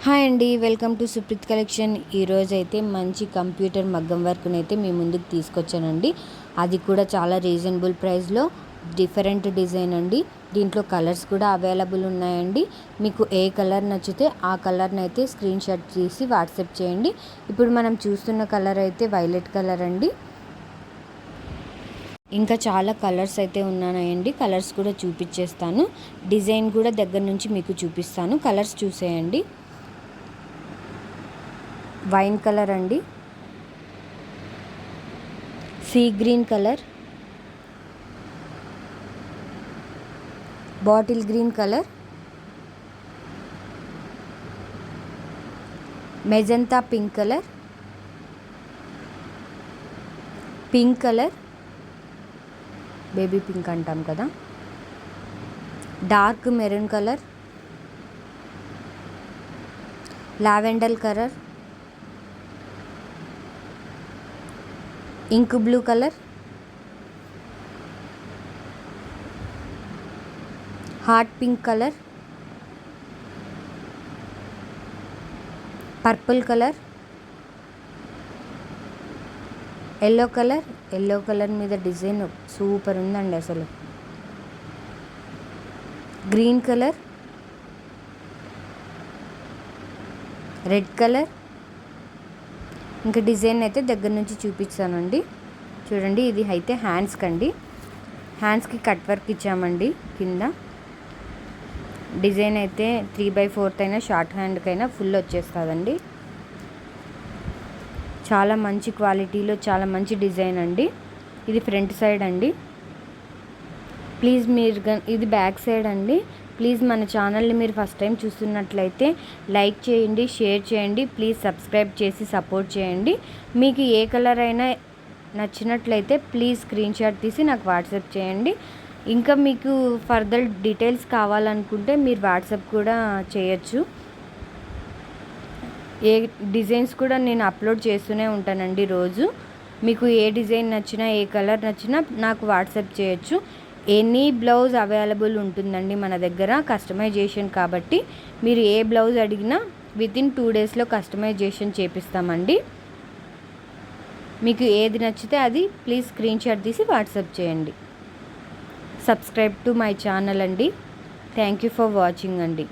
Hi అండి, welcome to Supreet collection. ఈరోజు అయితే మంచి కంప్యూటర్ మగ్గం వర్క్ని అయితే మీ ముందుకు తీసుకొచ్చానండి. అది కూడా చాలా రీజనబుల్ ప్రైస్లో డిఫరెంట్ డిజైన్ అండి. దీంట్లో కలర్స్ కూడా అవైలబుల్ ఉన్నాయండి. మీకు ఏ కలర్ నచ్చితే ఆ కలర్ని అయితే స్క్రీన్ షాట్ తీసి వాట్సాప్ చేయండి. ఇప్పుడు మనం చూస్తున్న కలర్ అయితే వైలెట్ కలర్ అండి. ఇంకా చాలా కలర్స్ అయితే ఉన్నాయండి. కలర్స్ కూడా చూపించేస్తాను, డిజైన్ కూడా దగ్గర నుంచి మీకు చూపిస్తాను. కలర్స్ చూసేయండి. వైన్ కలర్ అండి, sea green colour, bottle green colour, magenta pink colour, pink colour, baby pink అంటాం కదా, dark maroon colour, lavender colour, ink blue colour, hot pink colour, purple colour, yellow colour. Yellow colour మీద design super ఉందండి అసలు. Green colour, red colour. ఇంకా design అయితే దగ్గర నుంచి చూపిస్తానండి. చూడండి, ఇది అయితే హ్యాండ్స్కి అండి. హ్యాండ్స్కి కట్ వర్క్ ఇచ్చామండి. కింద డిజైన్ అయితే 3/4 అయినా షార్ట్ హ్యాండ్కైనా ఫుల్ వచ్చేస్తుందండి. చాలా మంచి క్వాలిటీలో చాలా మంచి డిజైన్ అండి. ఇది ఫ్రంట్ సైడ్ అండి. ప్లీజ్ ఇది బ్యాక్ సైడ్ అండి. ప్లీజ్ మన ఛానల్ని మీరు ఫస్ట్ టైం చూస్తున్నట్లయితే లైక్ చేయండి, షేర్ చేయండి, ప్లీజ్ సబ్స్క్రైబ్ చేసి సపోర్ట్ చేయండి. మీకు ఏ కలర్ అయినా నచ్చినట్లయితే ప్లీజ్ స్క్రీన్ షాట్ తీసి నాకు వాట్సాప్ చేయండి. ఇంకా మీకు ఫర్దర్ డీటెయిల్స్ కావాలనుకుంటే మీరు వాట్సాప్ కూడా చేయొచ్చు. ఏ డిజైన్స్ కూడా నేను అప్లోడ్ చేస్తూనే ఉంటానండి రోజు. మీకు ఏ డిజైన్ నచ్చినా ఏ కలర్ నచ్చినా నాకు వాట్సాప్ చేయొచ్చు. ఎనీ బ్లౌజ్ అవైలబుల్ ఉంటుందండి మన దగ్గర, కస్టమైజేషన్ కాబట్టి మీరు ఏ బ్లౌజ్ అడిగినా వితిన్ 2 డేస్లో కస్టమైజేషన్ చేపిస్తామండి. మీకు ఏది నచ్చితే అది ప్లీజ్ స్క్రీన్ షాట్ తీసి వాట్సాప్ చేయండి. సబ్స్క్రైబ్ టు మై ఛానల్ అండి. థ్యాంక్ యూ ఫర్ వాచింగ్ అండి.